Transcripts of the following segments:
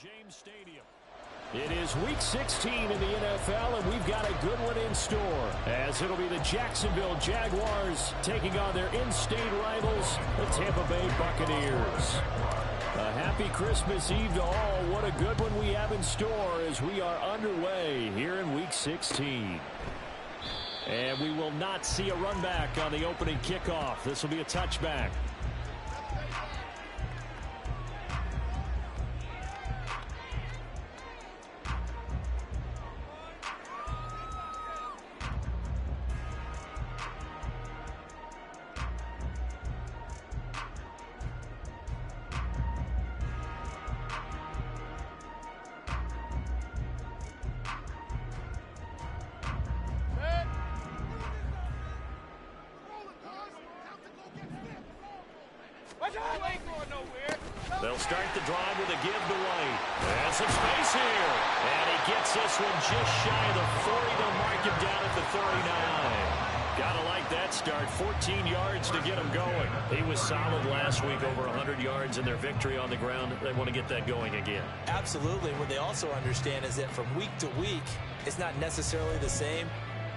James Stadium. It is Week 16 in the NFL, and we've got a good one in store, as it'll be the Jacksonville Jaguars taking on their in-state rivals, the Tampa Bay Buccaneers. A happy Christmas Eve to all. What a good one we have in store as we are underway here in Week 16. And we will not see a run back on the opening kickoff. This will be a touchback. They'll start the drive with a give to White. And some space here. And he gets this one just shy of the 40. They'll mark him down at the 39. Gotta like that start. 14 yards to get him going. He was solid last week, over 100 yards in their victory on the ground. They want to get that going again. Absolutely. What they also understand is that from week to week, it's not necessarily the same,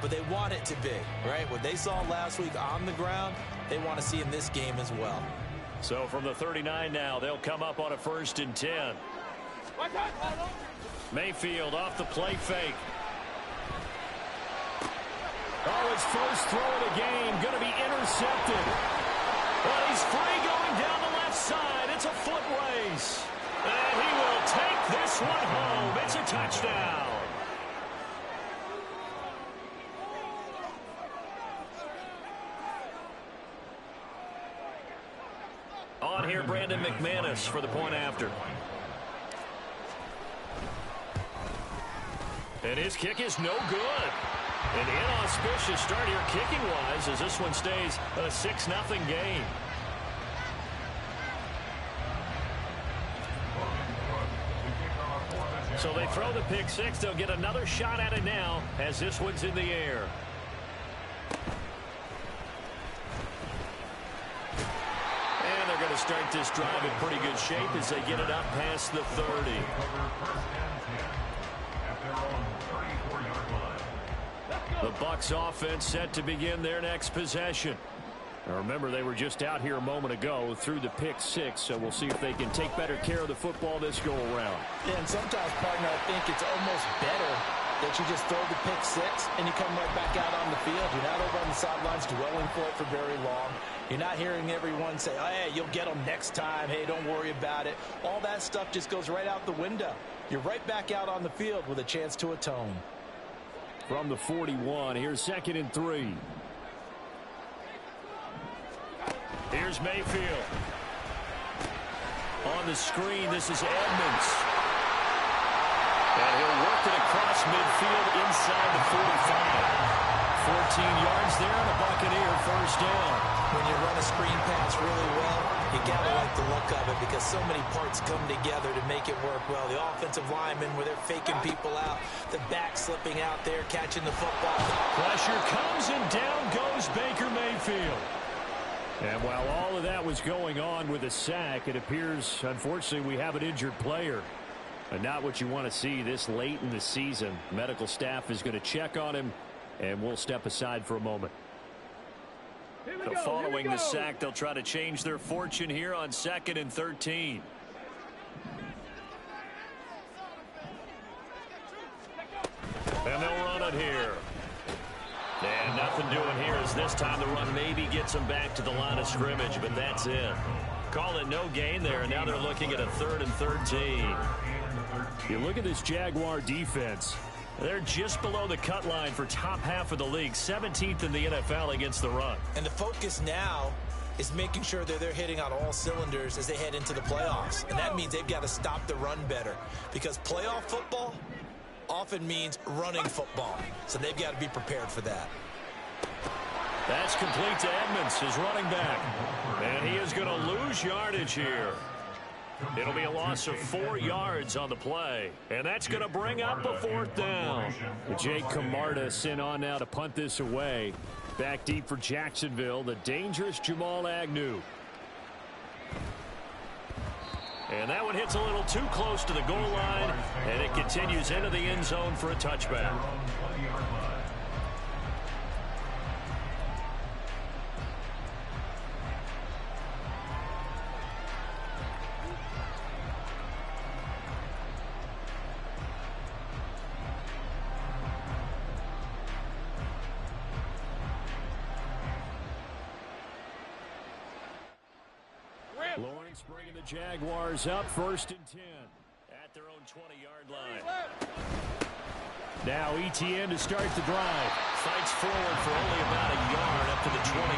but they want it to be, right? What they saw last week on the ground, they want to see in this game as well. So from the 39 now, they'll come up on a 1st and 10. Mayfield off the play fake. Oh, his first throw of the game going to be intercepted. But he's free going down the left side. It's a foot race. And he will take this one home. It's a touchdown. On here, Brandon McManus for the point after. And his kick is no good. An inauspicious start here kicking-wise as this one stays a 6-0 game. So they throw the pick six. They'll get another shot at it now as this one's in the air. To start this drive in pretty good shape as they get it up past the 30. The Bucs offense set to begin their next possession. Now remember, they were just out here a moment ago through the pick six, so we'll see if they can take better care of the football this go-around. Yeah, and sometimes, partner, I think it's almost better that you just throw the pick six and you come right back out on the field. You're not over on the sidelines dwelling for it for very long. You're not hearing everyone say, oh, hey, you'll get them next time. Hey, don't worry about it. All that stuff just goes right out the window. You're right back out on the field with a chance to atone. From the 41, here's 2nd and 3. Here's Mayfield. On the screen, this is Edmonds. And he'll work it across midfield inside the 45. 14 yards there, and a Buccaneer first down. When you run a screen pass really well, you got to like the look of it because so many parts come together to make it work well. The offensive linemen, where they're faking people out, the back slipping out there, catching the football. Pressure comes, and down goes Baker Mayfield. And while all of that was going on with a sack, it appears, unfortunately, we have an injured player. And not what you want to see this late in the season. Medical staff is going to check on him, and we'll step aside for a moment. So following the sack, they'll try to change their fortune here on 2nd and 13. And they'll run it here. And nothing doing here as this time the run maybe gets them back to the line of scrimmage, but that's it. Call it no gain there, and now they're looking at a 3rd and 13. You look at this Jaguar defense. They're just below the cut line for top half of the league, 17th in the NFL against the run. And the focus now is making sure that they're hitting on all cylinders as they head into the playoffs. And that means they've got to stop the run better because playoff football often means running football. So they've got to be prepared for that. That's complete to Edmonds, his running back. And he is going to lose yardage here. It'll be a loss of 4 yards on the play. And that's going to bring up a 4th down. Jake Camarda sent on now to punt this away. Back deep for Jacksonville, the dangerous Jamal Agnew. And that one hits a little too close to the goal line, and it continues into the end zone for a touchback. Lawrence bringing the Jaguars up 1st and 10 at their own 20-yard line. Now ETN to start the drive. Fights forward for only about a yard up to the 21.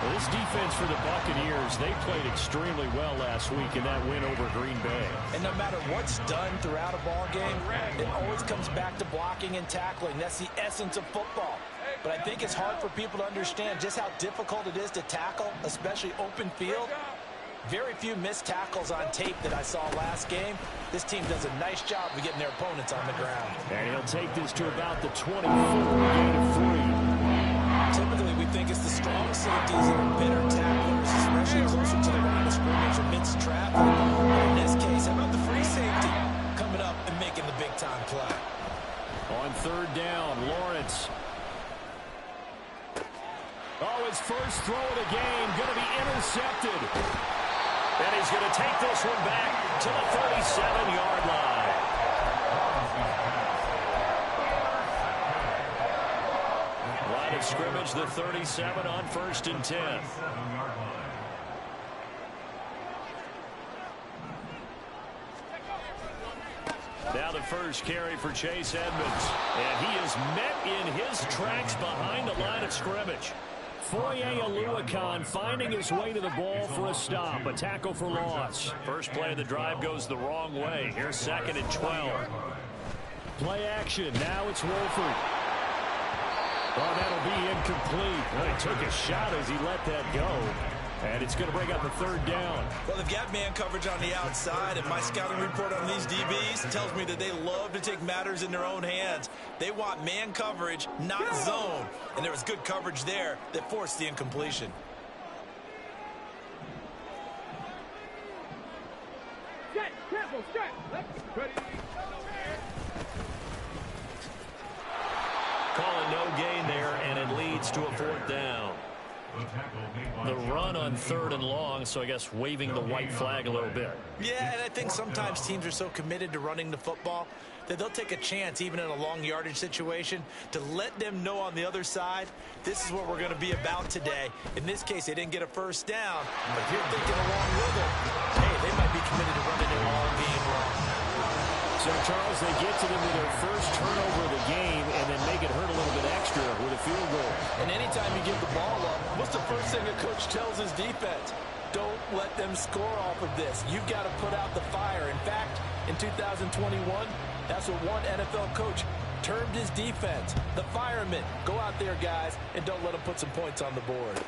Well, this defense for the Buccaneers, they played extremely well last week in that win over Green Bay. And no matter what's done throughout a ball game, it always comes back to blocking and tackling. That's the essence of football. But I think it's hard for people to understand just how difficult it is to tackle, especially open field. Very few missed tackles on tape that I saw last game. This team does a nice job of getting their opponents on the ground. And he'll take this to about the 24, gain of 3. Typically, we think it's the strong safeties that are better tacklers, especially closer to the line of scrimmage amidst traffic. But in this case, how about the free safety coming up and making the big-time play? On 3rd down, Lawrence. Oh, his first throw of the game going to be intercepted. And he's going to take this one back to the 37-yard line. Line of scrimmage, the 37 on 1st and 10. Now the first carry for Chase Edmonds. And he is met in his tracks behind the line of scrimmage. Foye Oluokun finding his way to the ball for a stop. A tackle for loss. First play of the drive goes the wrong way. Here's 2nd and 12. Play action. Now it's Wolford. Oh, that'll be incomplete. Well, he took a shot as he let that go. And it's going to bring up a 3rd down. Well, they've got man coverage on the outside, and my scouting report on these DBs tells me that they love to take matters in their own hands. They want man coverage, not zone. And there was good coverage there that forced the incompletion. Calling no gain there, and it leads to a 4th down. The run on 3rd and long, so I guess waving the white flag a little bit. Yeah, and I think sometimes teams are so committed to running the football that they'll take a chance, even in a long yardage situation, to let them know on the other side, this is what we're going to be about today. In this case, they didn't get a 1st down, but if you're thinking along with them, hey, they might be committed to running it all game long. So, Charles, they get to them with their first turnover of the game and then make it hurt a little bit extra with a field goal. And anytime you give the ball up, what's the first thing a coach tells his defense? Don't let them score off of this. You've got to put out the fire. In fact, in 2021, that's what one NFL coach termed his defense. The firemen. Go out there, guys, and don't let them put some points on the board.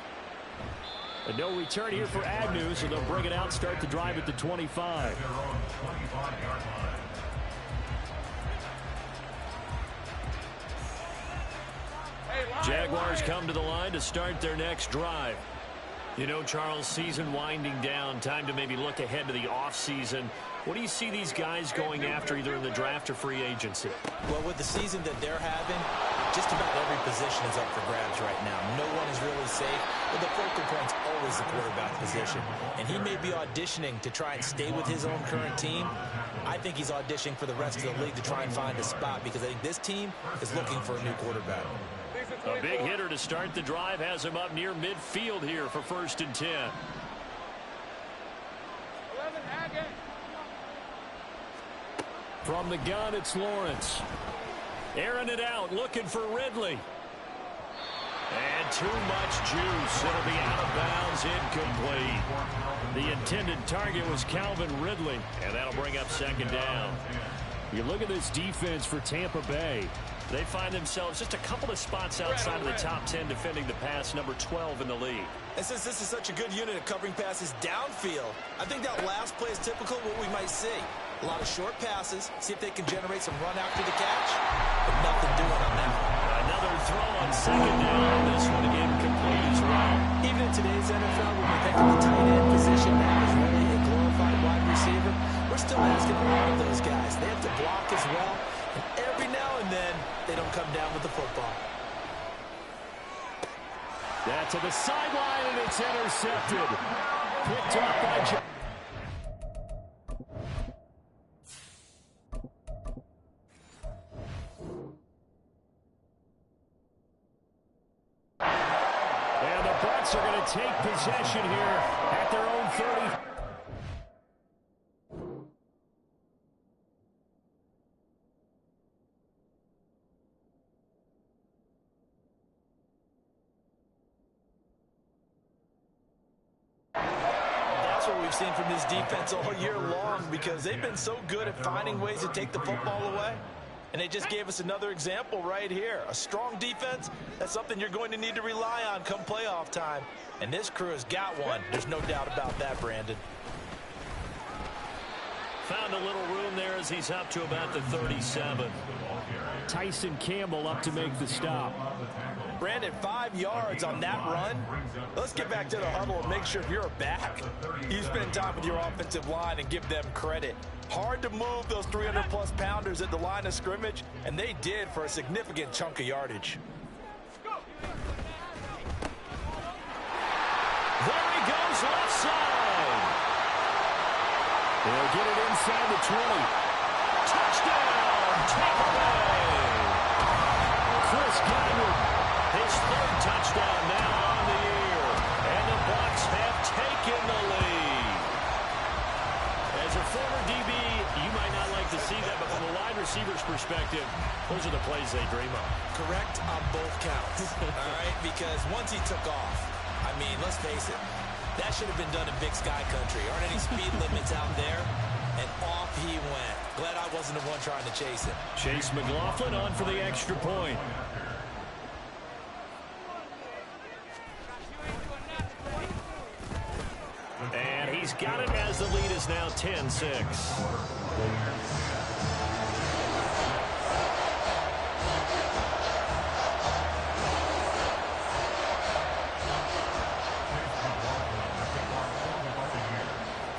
And no return here for Agnew, so they'll bring it out, start the drive at the 25. Jaguars come to the line to start their next drive. You know, Charles, season winding down, time to maybe look ahead to the offseason. What do you see these guys going after either in the draft or free agency? Well, with the season that they're having, just about every position is up for grabs right now. No one is really safe, but the focal point's always the quarterback position. And he may be auditioning to try and stay with his own current team. I think he's auditioning for the rest of the league to try and find a spot because I think this team is looking for a new quarterback. A big hitter to start the drive has him up near midfield here for 1st and 10. From the gun, it's Lawrence. Airing it out, looking for Ridley. And too much juice. It'll be out of bounds, incomplete. The intended target was Calvin Ridley, and that'll bring up 2nd down. You look at this defense for Tampa Bay. They find themselves just a couple of spots outside of the top 10 defending the pass, number 12 in the league. And since this is such a good unit at covering passes downfield, I think that last play is typical of what we might see. A lot of short passes, see if they can generate some run after the catch, but nothing doing on that. Another throw on 2nd down. This one incomplete as well. Even in today's NFL, when we think of the tight end position, that is really a glorified we're still asking a lot of those guys. They have to block as well, and every now and then, they don't come down with the football. That to the sideline, and it's intercepted. Picked up by Jags. And the Bucs are going to take possession here at their own 30. What we've seen from this defense all year long, because they've been so good at finding ways to take the football away. And they just gave us another example right here. A strong defense, that's something you're going to need to rely on come playoff time. And this crew has got one. There's no doubt about that, Brandon. Found a little room there as he's up to about the 37. Tyson Campbell up to make the stop. Brandon, 5 yards on that run. Let's get back to the huddle and make sure if you're back, you spend time with your offensive line and give them credit. Hard to move those 300-plus pounders at the line of scrimmage, and they did for a significant chunk of yardage. There he goes, left side. They'll get it inside the 20. Touchdown, Tampa Bay. Chris Godwin, his third touchdown now on the year. And the Bucs have taken the lead. As a former DB, you might not like to see that, but from a wide receiver's perspective, those are the plays they dream of. Correct on both counts, all right? Because once he took off, I mean, let's face it, that should have been done in Big Sky Country. Aren't any speed limits out there? And off he went. Glad I wasn't the one trying to chase him. Chase McLaughlin on for the extra point. And he's got it as the lead is now 10-6.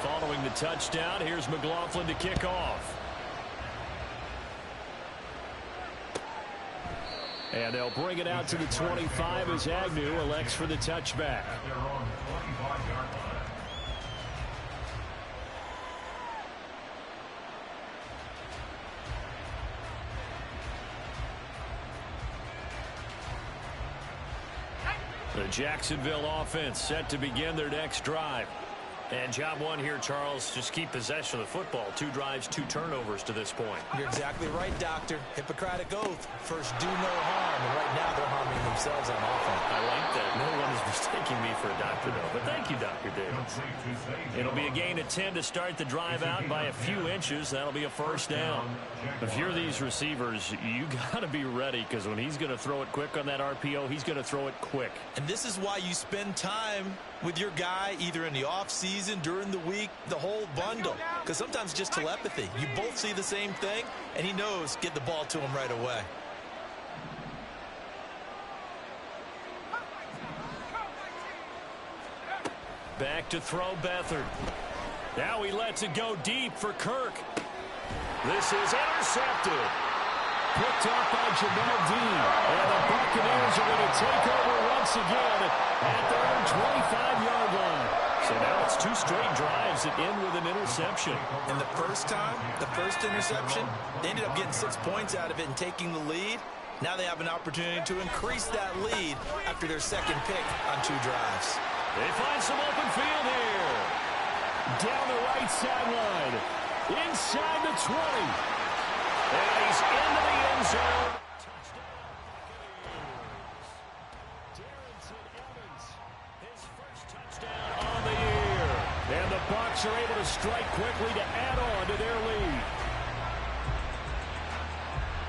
Following the touchdown, here's McLaughlin to kick off. And they'll bring it out to the 25 as Agnew elects for the touchback. The Jacksonville offense set to begin their next drive. And job one here, Charles, just keep possession of the football. 2 drives, 2 turnovers to this point. You're exactly right, Doctor. Hippocratic oath. First, do no harm. And right now, they're harming themselves on offense. I like that. No one is mistaking me for a doctor, though. But thank you, Dr. Davis. It'll be a gain of 10 to start the drive out by a few inches. That'll be a first down. If you're these receivers, you got to be ready, because when he's going to throw it quick on that RPO, he's going to throw it quick. And this is why you spend time with your guy either in the offseason, during the week, the whole bundle. Because sometimes just telepathy. You both see the same thing, and he knows get the ball to him right away. Back to throw Beathard. Now he lets it go deep for Kirk. This is intercepted. Picked off by Jamel Dean. And the Buccaneers are going to take over once again at their own 25-yard line. So now it's 2 straight drives that end with an interception. And the first time, the first interception, they ended up getting 6 points out of it and taking the lead. Now they have an opportunity to increase that lead after their second pick on 2 drives. They find some open field here. Down the right sideline. Inside the 20. And he's into the end zone. Darrington Evans, his first touchdown on the year. And the Bucs are able to strike quickly to add on to their lead.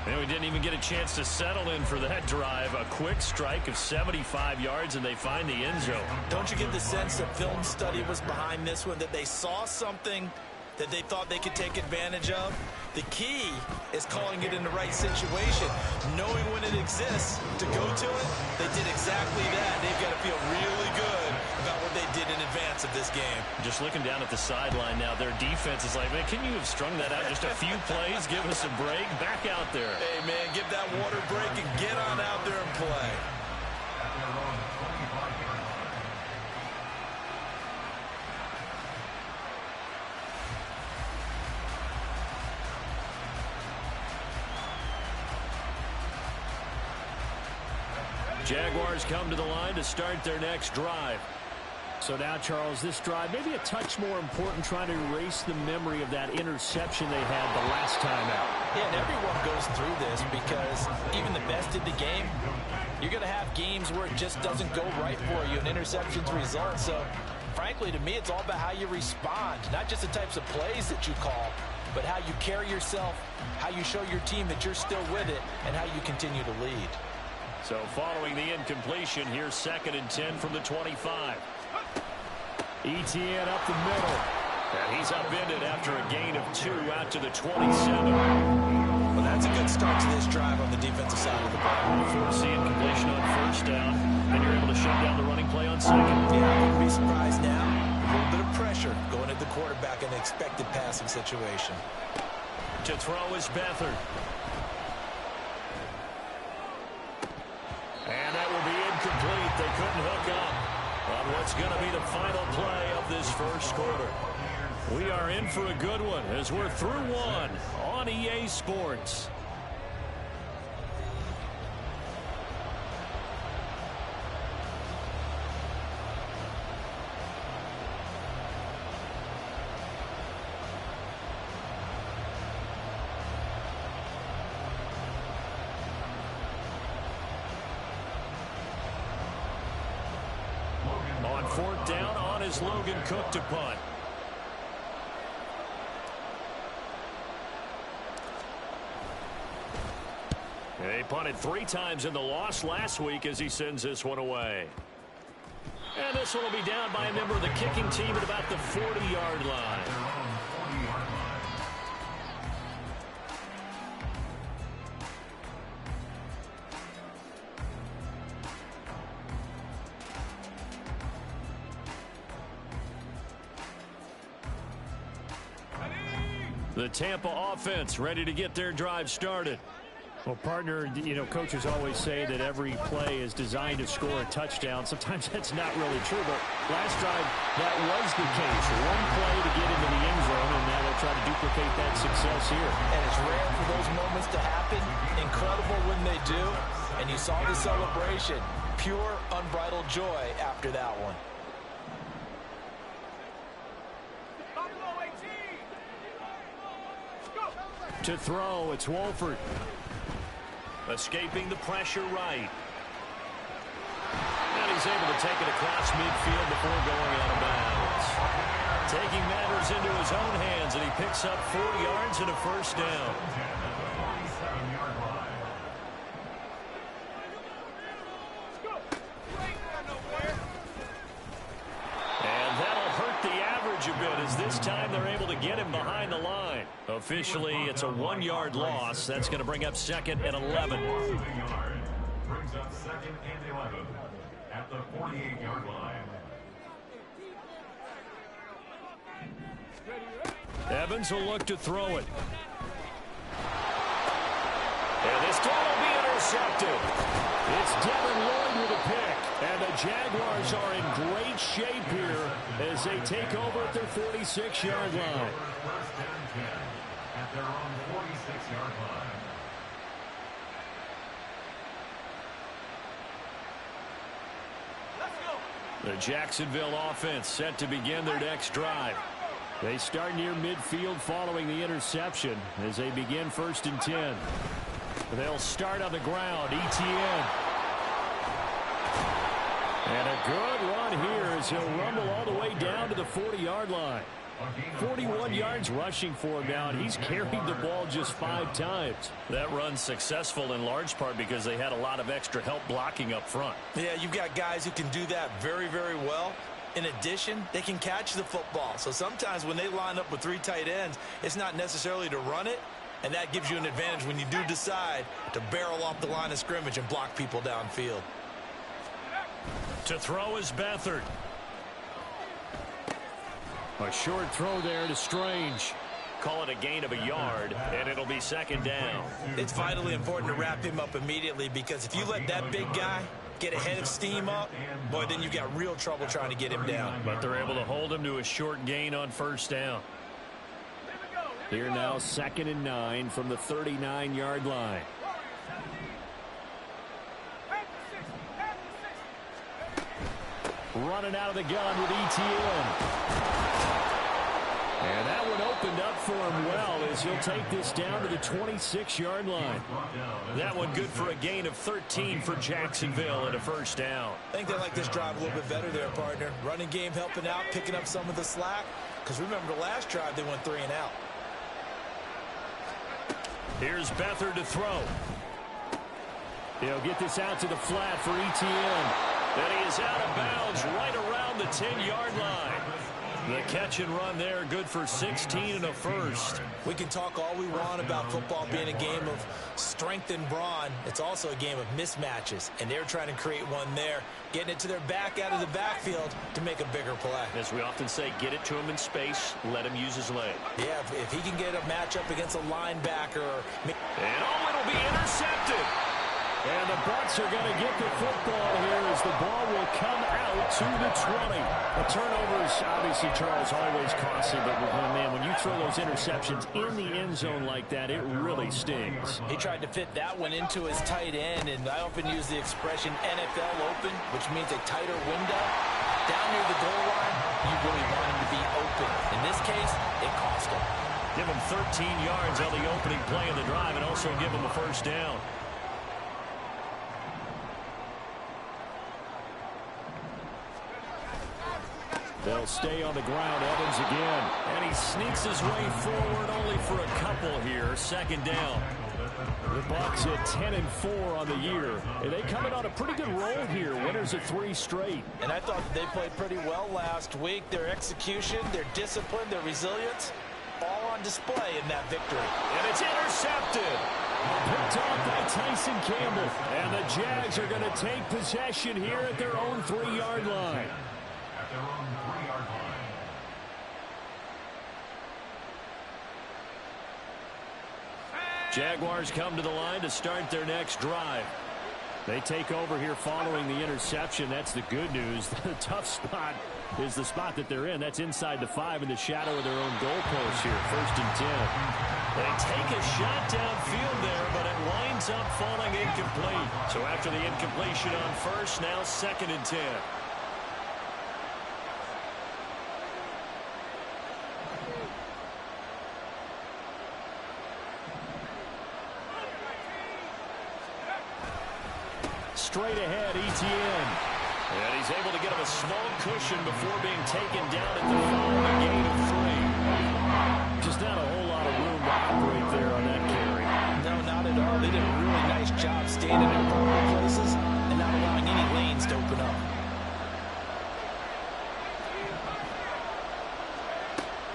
And we didn't even get a chance to settle in for that drive. A quick strike of 75 yards, and they find the end zone. Don't you get the sense that film study was behind this one, that they saw something that they thought they could take advantage of? The key is calling it in the right situation, knowing when it exists to go to it. They did exactly that. They've got to feel really good about what they did in advance of this game. Just looking down at the sideline now, their defense is like, man, can you have strung that out just a few plays? Give us a break. Back out there. Hey, man, give that water break and get on out there and play. Jaguars come to the line to start their next drive. So now, Charles, this drive maybe a touch more important, trying to erase the memory of that interception they had the last time out. Yeah, and everyone goes through this because even the best in the game, you're going to have games where it just doesn't go right for you, and interceptions result. So, frankly, to me, it's all about how you respond, not just the types of plays that you call, but how you carry yourself, how you show your team that you're still with it, and how you continue to lead. So following the incompletion, here's 2nd and 10 from the 25. Etienne up the middle. And he's upended after a gain of 2 out to the 27. Well, that's a good start to this drive on the defensive side of the ball. Force the incompletion on 1st down, and you're able to shut down the running play on 2nd. Yeah, I wouldn't be surprised now. A little bit of pressure going at the quarterback in an expected passing situation. To throw is Beathard. And that will be incomplete. They couldn't hook up on what's going to be the final play of this first quarter. We are in for a good one as we're through one on EA Sports. On 4th down, on is Logan Cook to punt. They punted 3 times in the loss last week as he sends this one away. And this one will be down by a member of the kicking team at about the 40-yard line. The Tampa offense ready to get their drive started. Well, partner, you know, coaches always say that every play is designed to score a touchdown. Sometimes that's not really true, but last drive, that was the case. One play to get into the end zone, and now they'll try to duplicate that success here. And it's rare for those moments to happen. Incredible when they do. And you saw the celebration. Pure, unbridled joy after that one. To throw, it's Wolford. Escaping the pressure right. And he's able to take it across midfield before going out of bounds. Taking matters into his own hands, and he picks up 4 yards and a 1st down. And that'll hurt the average a bit, as this time they're able to get him behind the line. Officially, it's a 1-yard loss. That's going to bring up 2nd and 11. Brings up 2nd and 11 at the 48-yard line. Evans will look to throw it. And this time will be intercepted. It's Devin Lloyd with a pick. And the Jaguars are in great shape here as they take over at their 46-yard line. First and 10 at their own 46-yard line. The Jacksonville offense set to begin their next drive. They start near midfield following the interception as they begin 1st and 10. They'll start on the ground. Etienne. And a good run here as he'll rumble all the way down to the 40-yard line. 41 yards rushing for him now, and he's carried the ball just 5 times. That run's successful in large part because they had a lot of extra help blocking up front. Yeah, you've got guys who can do that very, very well. In addition, they can catch the football. So sometimes when they line up with 3 tight ends, it's not necessarily to run it, and that gives you an advantage when you do decide to barrel off the line of scrimmage and block people downfield. To throw is Beathard. A short throw there to Strange. Call it a gain of a yard, and it'll be second down. It's vitally important to wrap him up immediately, because if you let that big guy get a head of steam up, boy, then you've got real trouble trying to get him down. But they're able to hold him to a short gain on first down. Here now, 2nd and 9 from the 39-yard line. Running out of the gun with ETN. And that one opened up for him well as he'll take this down to the 26-yard line. That one good for a gain of 13 for Jacksonville and a first down. I think they like this drive a little bit better there, partner. Running game helping out, picking up some of the slack. Because remember, the last drive they went 3 and out. Here's Beathard to throw. He'll get this out to the flat for ETN. And he is out of bounds right around the 10-yard line. The catch and run there, good for 16 and a first. We can talk all we want about football being a game of strength and brawn. It's also a game of mismatches, and they're trying to create one there, getting it to their back out of the backfield to make a bigger play. As we often say, get it to him in space, let him use his leg. Yeah, if he can get a matchup against a linebacker. And it'll be intercepted. And the Bucs are going to get the football here as the ball will come out to the 20. The turnovers, obviously, Charles, always costly. But, man, when you throw those interceptions in the end zone like that, it really stings. He tried to fit that one into his tight end, and I often use the expression NFL open, which means a tighter window. Down near the goal line, you really want him to be open. In this case, it cost him. Give him 13 yards on the opening play of the drive and also give him a first down. They'll stay on the ground. Evans again. And he sneaks his way forward only for a couple here. Second down. The Bucs at 10-4 on the year. And they coming on a pretty good roll here. Winners of 3 straight. And I thought they played pretty well last week. Their execution, their discipline, their resilience, all on display in that victory. And it's intercepted. Picked off by Tyson Campbell. And the Jags are going to take possession here at their own 3-yard line. Their own 3-yard line. Jaguars come to the line to start their next drive. They take over here following the interception. That's the good news. The tough spot is the spot that they're in. That's inside the 5 in the shadow of their own goalpost here. 1st and 10. They take a shot downfield there, but it winds up falling incomplete. So after the incompletion on first, now 2nd and 10. Straight ahead, ETN. And he's able to get him a small cushion before being taken down at the 4, a gain of 3. Just not a whole lot of room to operate there on that carry. No, not at all. They did a really nice job standing in proper places and not allowing any lanes to open up.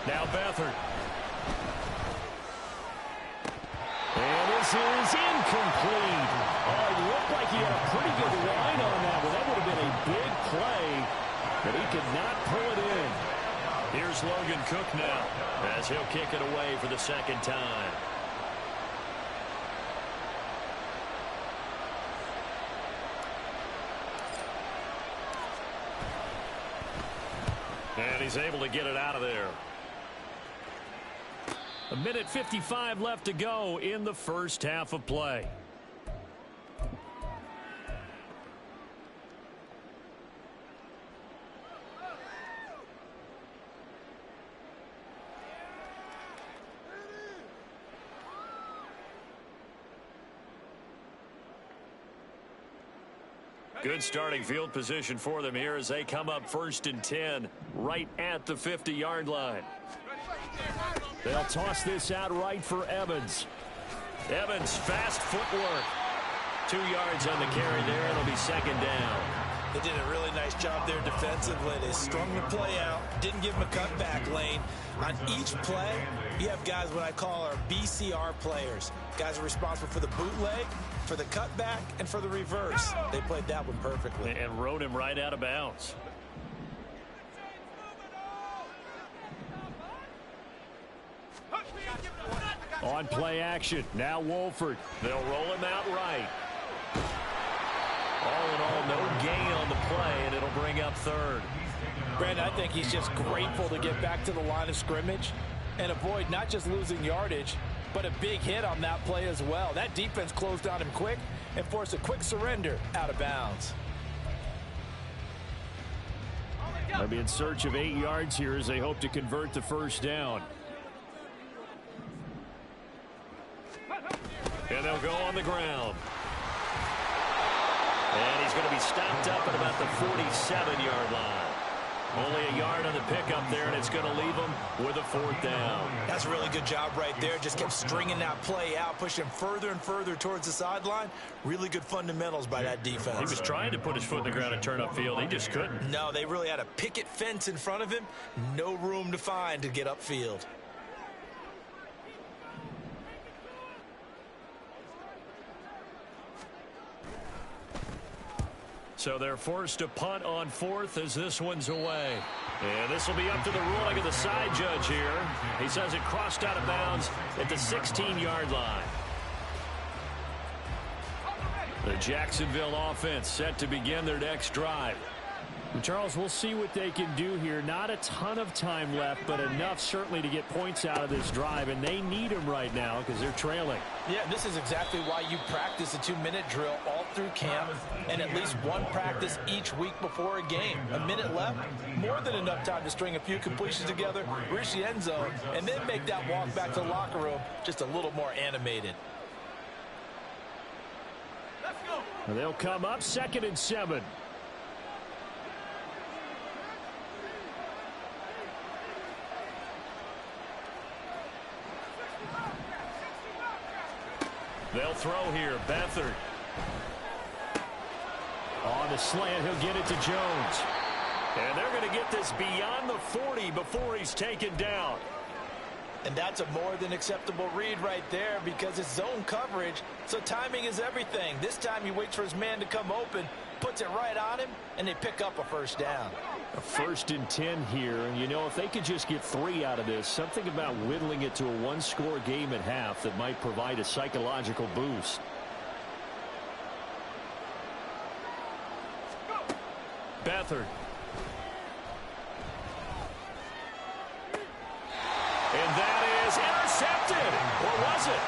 Now Beathard. And this is incomplete. Oh, it looked like he had a pretty good line on that one. That would have been a big play, but he could not pull it in. Here's Logan Cook now as he'll kick it away for the 2nd time. And he's able to get it out of there. 1:55 left to go in the first half of play. Good starting field position for them here as they come up 1st and 10 right at the 50-yard line. They'll toss this out right for Evans. Evans, fast footwork. 2 yards on the carry there. It'll be 2nd down. They did a really nice job there defensively. They strung the play out, didn't give him a cutback lane. On each play, you have guys what I call our BCR players. Guys are responsible for the bootleg, for the cutback, and for the reverse. They played that one perfectly. And rode him right out of bounds. On play action, now Wolford. They'll roll him out right. All in all, no gain on the play, and it'll bring up third. Brandon, I think he's just grateful to get back to the line of scrimmage and avoid not just losing yardage, but a big hit on that play as well. That defense closed on him quick and forced a quick surrender out of bounds. They'll be in search of 8 yards here as they hope to convert the first down. And they'll go on the ground. And he's going to be stopped up at about the 47-yard line. Only a yard on the pickup there, and it's going to leave him with a 4th down. That's a really good job right there. Just kept stringing that play out, pushing him further and further towards the sideline. Really good fundamentals by that defense. He was trying to put his foot in the ground and turn upfield. He just couldn't. No, they really had a picket fence in front of him. No room to find to get upfield. So they're forced to punt on 4th as this one's away. And this will be up to the ruling of the side judge here. He says it crossed out of bounds at the 16-yard line. The Jacksonville offense set to begin their next drive. And Charles, we'll see what they can do here. Not a ton of time left, but enough certainly to get points out of this drive. And they need them right now because they're trailing. Yeah, this is exactly why you practice a 2-minute drill all through camp and at least one practice each week before a game. A minute left, more than enough time to string a few completions together, reach the end zone, and then make that walk back to the locker room just a little more animated. Let's go. They'll come up 2nd and 7. They'll throw here. Beathard. On the slant, he'll get it to Jones. And they're going to get this beyond the 40 before he's taken down. And that's a more than acceptable read right there because it's zone coverage, so timing is everything. This time he waits for his man to come open, puts it right on him, and they pick up a first down. A 1st and 10 here, and you know, if they could just get 3 out of this, something about whittling it to a 1-score game at half that might provide a psychological boost. Beathard. And that is intercepted. Or was it?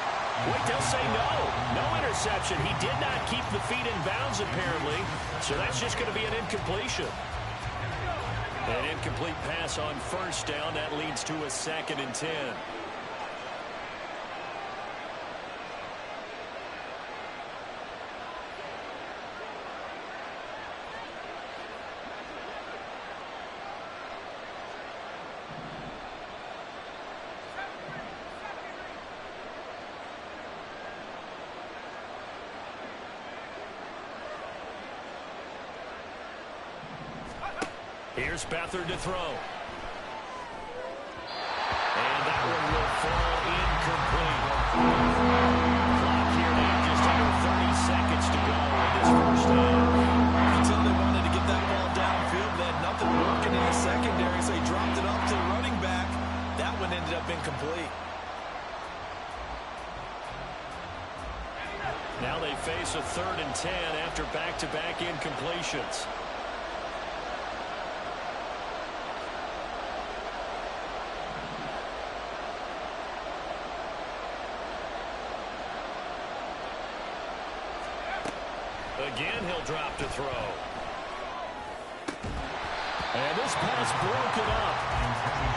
Wait, they'll say no. No interception. He did not keep the feet in bounds, apparently. So that's just going to be an incompletion. An incomplete pass on 1st down. That leads to a 2nd and 10. Here's Beathard to throw. And that one will fall incomplete. Clock here now, just under 30 seconds to go in this first half. Until they wanted to get that ball downfield, they had nothing working in the secondary, so he dropped it off to the running back. That one ended up incomplete. Now they face a 3rd and 10 after back-to-back incompletions. Again, he'll drop to throw. And this pass broken up.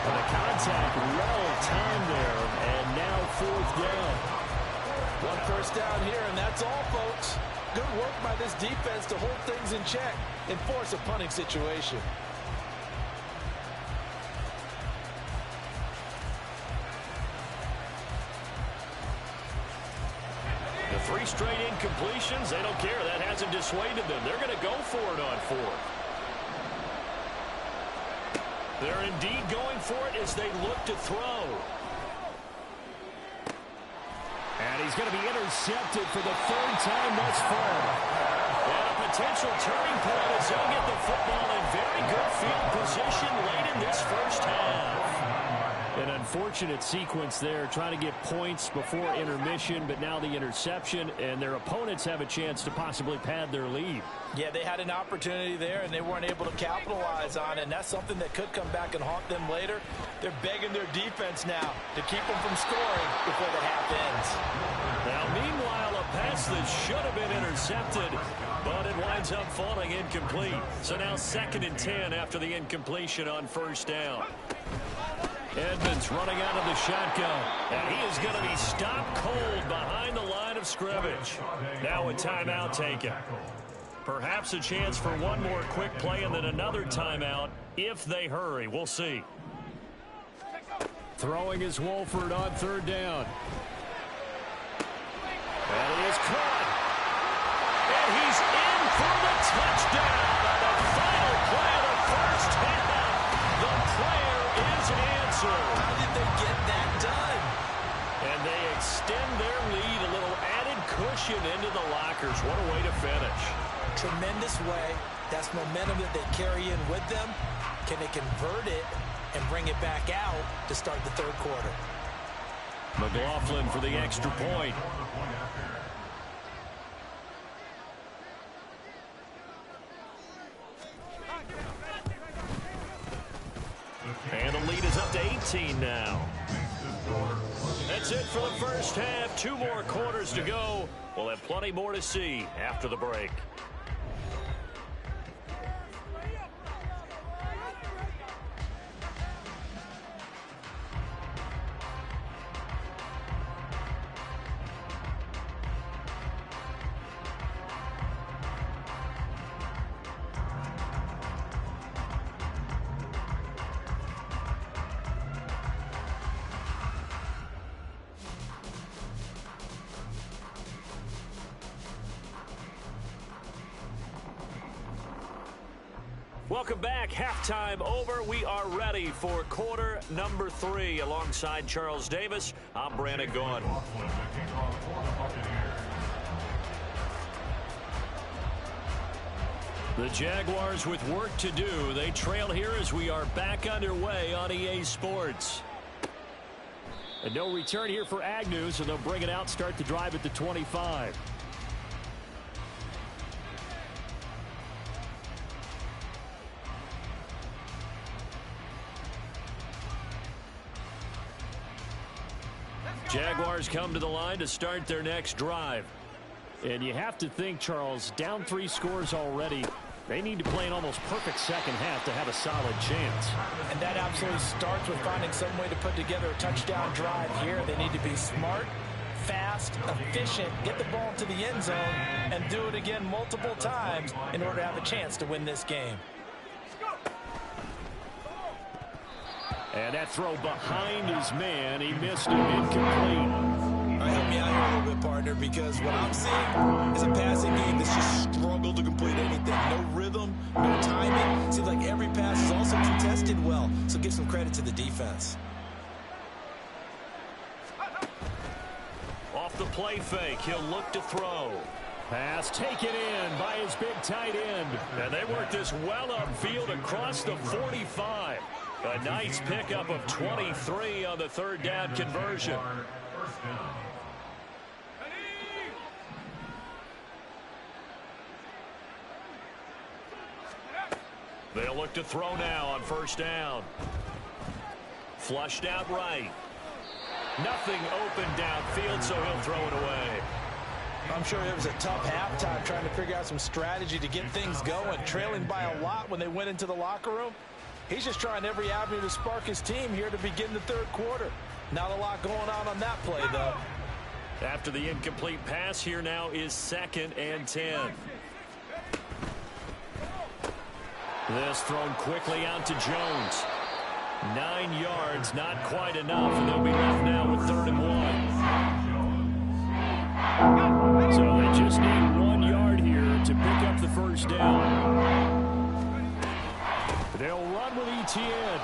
And the contact well timed there. And now 4th down. One first down here, and that's all, folks. Good work by this defense to hold things in check and force a punting situation. The 3 straight incompletions, they don't care. That hasn't dissuaded them. They're going to go for it on 4th. They're indeed going for it as they look to throw. And he's going to be intercepted for the 3rd time thus far. And a potential turning point as they'll get the football in very good field position late in this first half. An unfortunate sequence there, trying to get points before intermission, but now the interception, and their opponents have a chance to possibly pad their lead. Yeah, they had an opportunity there, and they weren't able to capitalize on it, and that's something that could come back and haunt them later. They're begging their defense now to keep them from scoring before the half ends. Now, meanwhile, a pass that should have been intercepted, but it winds up falling incomplete. So now 2nd and 10 after the incompletion on 1st down. Edmonds running out of the shotgun, and he is going to be stopped cold behind the line of scrimmage. Now a timeout taken. Perhaps a chance for one more quick play and then another timeout if they hurry. We'll see. Throwing is Wolford on 3rd down. And he is caught. And he's in for the touchdown on the final play of the 1st half. The prayer is answered. How did they get that done? And they extend their lead, a little added cushion into the lockers. What a way to finish. Tremendous way. That's momentum that they carry in with them. Can they convert it and bring it back out to start the 3rd quarter? McLaughlin for the extra point. And the lead is up to 18 now. That's it for the 1st half. 2 more quarters to go. We'll have plenty more to see after the break. Welcome back. Halftime over. We are ready for quarter number 3. Alongside Charles Davis, I'm Brandon Gaughan. The Jaguars with work to do. They trail here as we are back underway on EA Sports. And no return here for Agnew, so they'll bring it out, start the drive at the 25. Jaguars come to the line to start their next drive. And you have to think, Charles, down 3 scores already. They need to play an almost perfect 2nd half to have a solid chance. And that absolutely starts with finding some way to put together a touchdown drive here. They need to be smart, fast, efficient, get the ball to the end zone, and do it again multiple times in order to have a chance to win this game. And that throw behind his man, he missed it, incomplete. All right, help me out here a little bit, partner, because what I'm seeing is a passing game that's just struggled to complete anything. No rhythm, no timing. Seems like every pass is also contested well, so give some credit to the defense. Off the play fake, he'll look to throw. Pass taken in by his big tight end. And they work this well upfield across the 45. A nice pickup of 23 on the 3rd down conversion. They'll look to throw now on 1st down. Flushed out right. Nothing open downfield, so he'll throw it away. I'm sure it was a tough halftime trying to figure out some strategy to get things going. Trailing by a lot when they went into the locker room. He's just trying every avenue to spark his team here to begin the 3rd quarter. Not a lot going on that play, though. After the incomplete pass, here now is 2nd and 10. This thrown quickly out to Jones. 9 yards, not quite enough, and they'll be left now with 3rd and 1. So they just need 1 yard here to pick up the 1st down. They'll run with Etienne.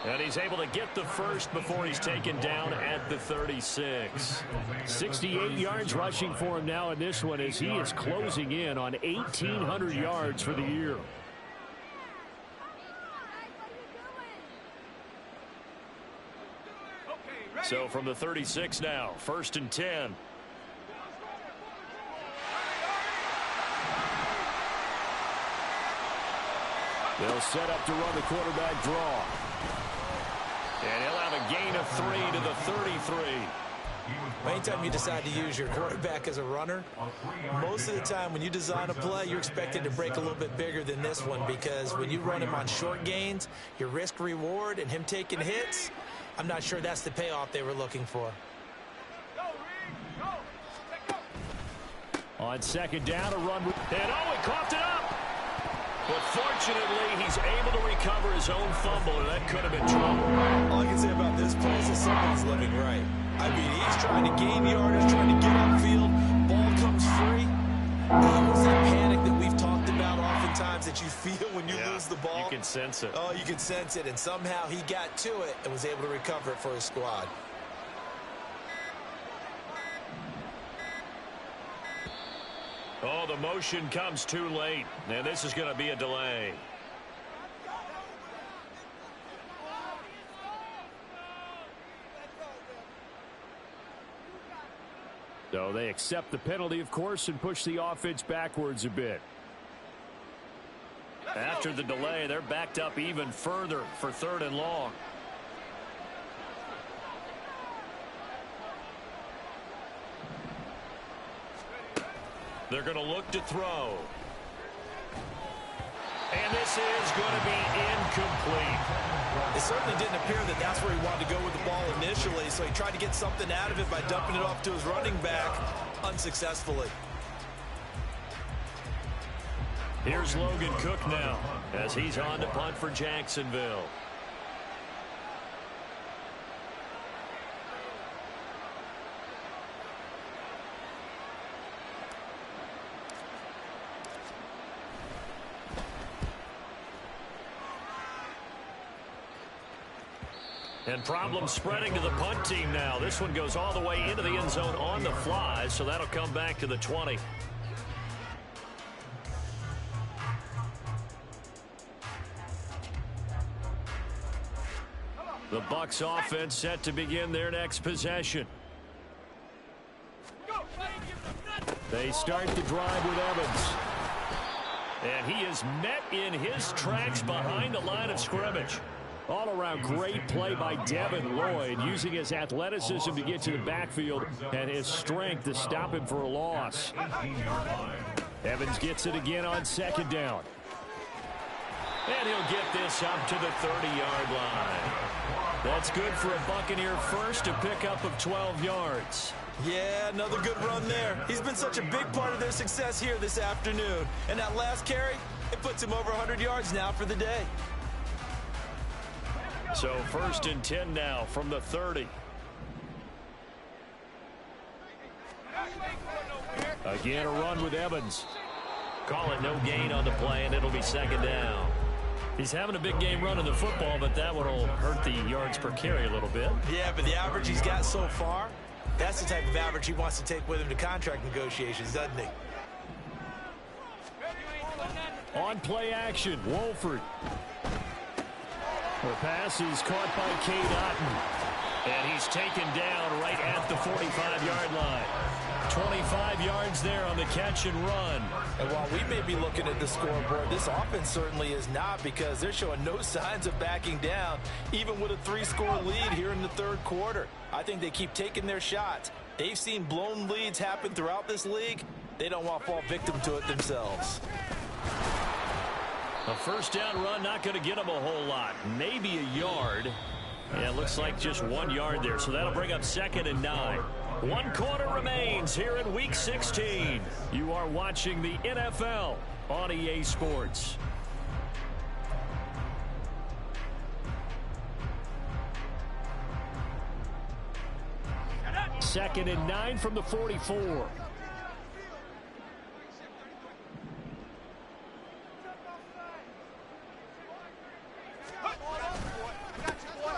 And he's able to get the first before he's taken down at the 36. 68 yards rushing for him now in this one as he is closing in on 1,800 yards for the year. So from the 36 now, 1st and 10. They'll set up to run the quarterback draw. And he'll have a gain of 3 to the 33. Anytime you decide to use your quarterback as a runner, most of the time when you design a play, you're expected to break a little bit bigger than this one, because when you run him on short gains, your risk reward and him taking hits, I'm not sure that's the payoff they were looking for. On 2nd down, a run. And he coughed it up. But fortunately, he's able to recover his own fumble, and that could have been trouble. All I can say about this play is that someone's living right. I mean, he's trying to gain yardage, trying to get upfield. Ball comes free. That was that panic that we've talked about oftentimes that you feel when you lose the ball. You can sense it. Oh, you can sense it. And somehow he got to it and was able to recover it for his squad. Oh, the motion comes too late. And this is going to be a delay. So they accept the penalty, of course, and push the offense backwards a bit. After the delay, they're backed up even further for 3rd and long. They're going to look to throw. And this is going to be incomplete. It certainly didn't appear that that's where he wanted to go with the ball initially, so he tried to get something out of it by dumping it off to his running back unsuccessfully. Here's Logan Cook now as he's on to punt for Jacksonville. And problems spreading to the punt team now. This one goes all the way into the end zone on the fly, so that'll come back to the 20. The Bucs offense set to begin their next possession. They start the drive with Evans. And he is met in his tracks behind the line of scrimmage. All around great play by Devin Lloyd, using his athleticism to get to the backfield and his strength to stop him for a loss. Evans gets it again on 2nd down. And he'll get this up to the 30-yard line. That's good for a Buccaneer first, a pickup of 12 yards. Yeah, another good run there. He's been such a big part of their success here this afternoon. And that last carry, it puts him over 100 yards now for the day. So 1st and 10 now from the 30. Again, a run with Evans. Call it no gain on the play, and it'll be 2nd down. He's having a big game running the football, but that one will hurt the yards per carry a little bit. Yeah, but the average he's got so far, that's the type of average he wants to take with him to contract negotiations, doesn't he? On play action, Wolford. The pass is caught by Cade Otton. And he's taken down right at the 45-yard line. 25 yards there on the catch and run. And while we may be looking at the scoreboard, this offense certainly is not, because they're showing no signs of backing down, even with a 3-score lead here in the 3rd quarter. I think they keep taking their shots. They've seen blown leads happen throughout this league. They don't want to fall victim to it themselves. A 1st down run, not going to get them a whole lot. Maybe a yard. Yeah, it looks like just 1 yard there, so that'll bring up 2nd and 9. 1 quarter remains here in Week 16. You are watching the NFL on EA Sports. 2nd and 9 from the 44.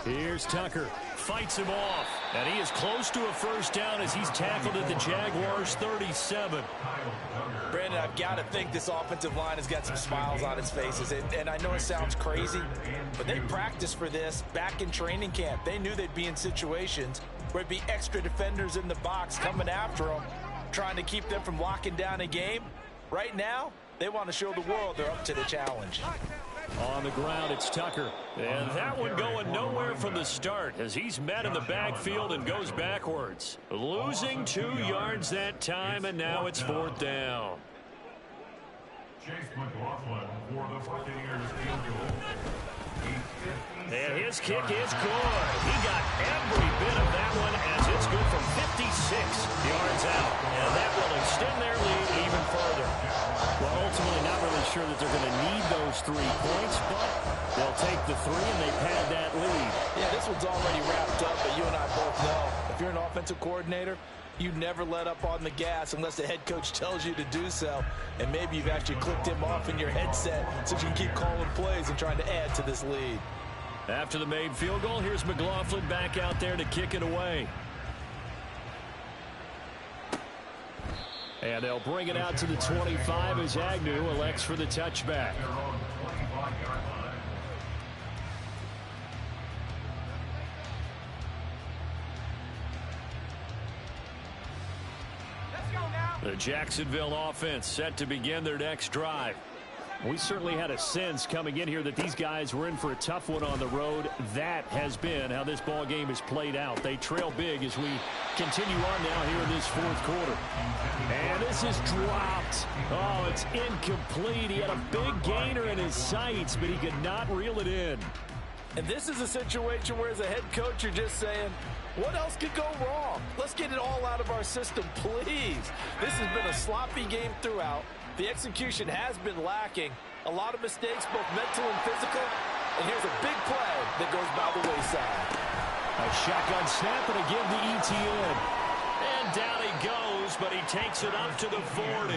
Here's Tucker. fights him off. And he is close to a first down as he's tackled at the Jaguars' 37. Brandon, I've got to think this offensive line has got some smiles on its faces. And I know it sounds crazy, but they practiced for this back in training camp. They knew they'd be in situations where there'd be extra defenders in the box coming after them, trying to keep them from locking down a game. Right now, they want to show the world they're up to the challenge. On the ground, it's Tucker. And that one going nowhere from the start as he's met in the backfield and goes backwards. Losing 2 yards that time, and now it's 4th down. And his kick is good. He got every bit of that one as it's good from 56 yards out. And that will extend their lead even further. Well, ultimately not really sure that they're going to need those 3 points, but they'll take the 3 and they pad that lead. Yeah, this one's already wrapped up, but you and I both know if you're an offensive coordinator, you never let up on the gas unless the head coach tells you to do so. And maybe you've actually clicked him off in your headset so you can keep calling plays and trying to add to this lead. After the made field goal, here's McLaughlin back out there to kick it away. And they'll bring it out to the 25 as Agnew elects for the touchback. The Jacksonville offense set to begin their next drive. We certainly had a sense coming in here that these guys were in for a tough one on the road. That has been how this ball game has played out. They trail big as we continue on now here in this 4th quarter. And this is dropped. Oh, it's incomplete. He had a big gainer in his sights, but he could not reel it in. And this is a situation where as a head coach you're just saying, what else could go wrong? Let's get it all out of our system, please. This has been a sloppy game throughout. The execution has been lacking. A lot of mistakes, both mental and physical. And here's a big play that goes by the wayside. A shotgun snap and a give to ETN. And down he goes, but he takes it up to the 40.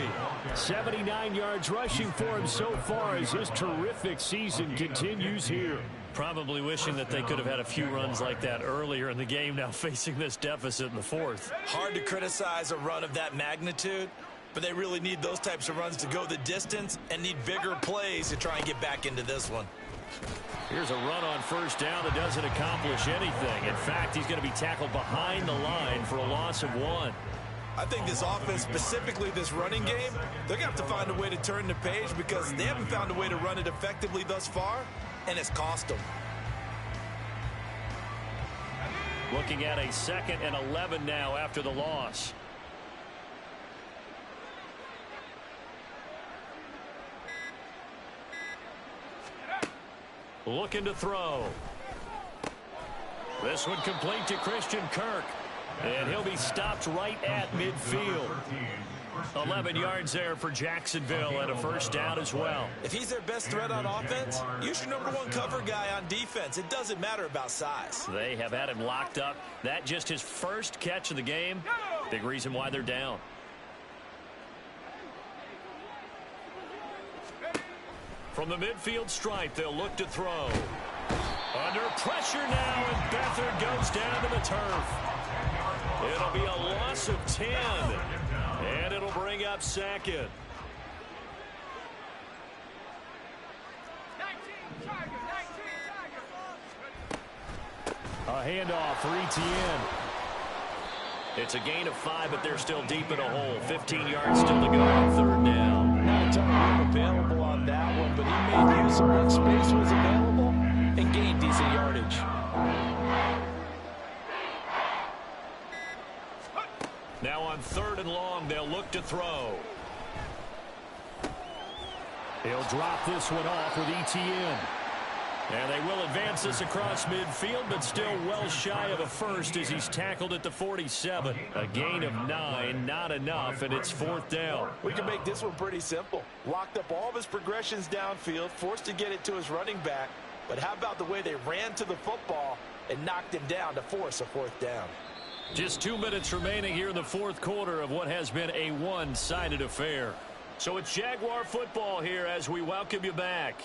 79 yards rushing for him so far as his terrific season continues here. Probably wishing that they could have had a few runs like that earlier in the game, now facing this deficit in the 4th. Hard to criticize a run of that magnitude, but they really need those types of runs to go the distance and need bigger plays to try and get back into this one. Here's a run on first down that doesn't accomplish anything. In fact, he's going to be tackled behind the line for a loss of 1. I think this offense, specifically this running game, they're going to have to find a way to turn the page because they haven't found a way to run it effectively thus far, and it's cost them. Looking at a 2nd and 11 now after the loss. Looking to throw. This one complete to Christian Kirk. And he'll be stopped right at midfield. 11 yards there for Jacksonville and a first down as well. If he's their best threat on offense, use your #1 cover guy on defense. It doesn't matter about size. They have had him locked up. That just his first catch of the game. Big reason why they're down. From the midfield stripe, they'll look to throw. Under pressure now, and Beathard goes down to the turf. It'll be a loss of 10, and it'll bring up 2nd. A handoff for ETN. It's a gain of 5, but they're still deep in a hole. 15 yards still to go on 3rd down. Not a ton of room available on that one, but he made use of what space was available and gained decent yardage. Now on 3rd and long, they'll look to throw. He'll drop this one off with ETN. And they will advance this across midfield, but still well shy of a first as he's tackled at the 47. A gain of 9, not enough, and it's 4th down. We can make this one pretty simple. Locked up all of his progressions downfield, forced to get it to his running back. But how about the way they ran to the football and knocked him down to force a 4th down? Just 2 minutes remaining here in the 4th quarter of what has been a one-sided affair. So it's Jaguar football here as we welcome you back.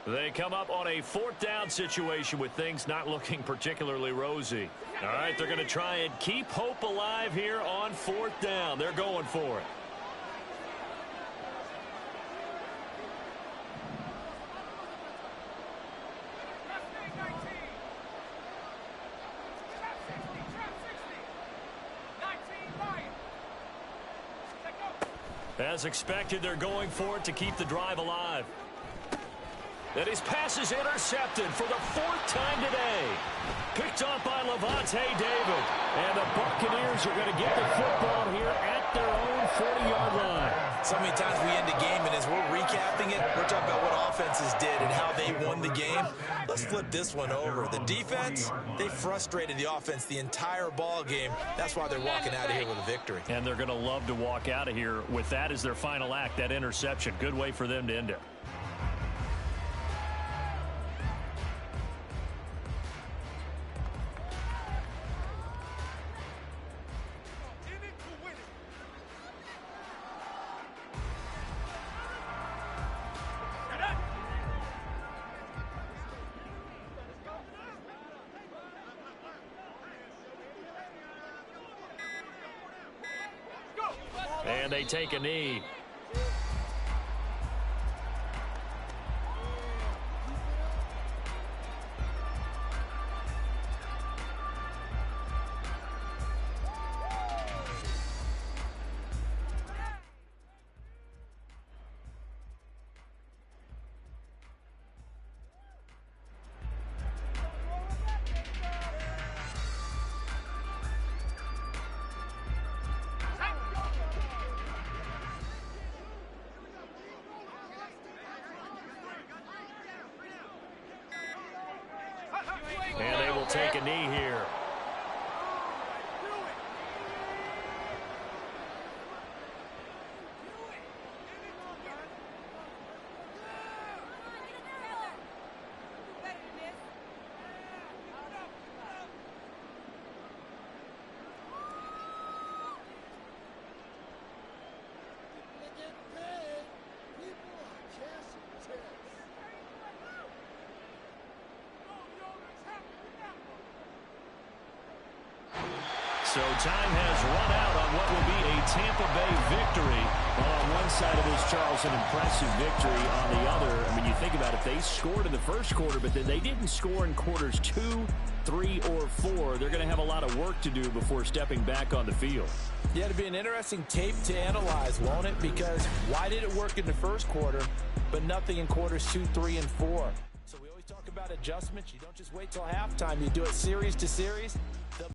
They come up on a 4th down situation with things not looking particularly rosy. All right, they're going to try and keep hope alive here on 4th down. They're going for it. As expected, they're going for it to keep the drive alive. And his pass is intercepted for the 4th time today. Picked up by Levante David. And the Buccaneers are going to get the football here at their own 40-yard line. So many times we end a game, and as we're recapping it, we're talking about what offenses did and how they won the game. Let's flip this one over. The defense, they frustrated the offense the entire ball game. That's why they're walking out of here with a victory. And they're going to love to walk out of here with that as their final act, that interception. Good way for them to end it. And they take a knee. And they will take a knee here. So time has run out on what will be a Tampa Bay victory. Well, on one side of this, Charles, an impressive victory. On the other, I mean, you think about it, they scored in the first quarter, but then they didn't score in quarters 2, 3, or 4. They're going to have a lot of work to do before stepping back on the field. Yeah, it'll be an interesting tape to analyze, won't it? Because why did it work in the first quarter, but nothing in quarters 2, 3, and 4? So we always talk about adjustments. You don't just wait till halftime. You do it series to series.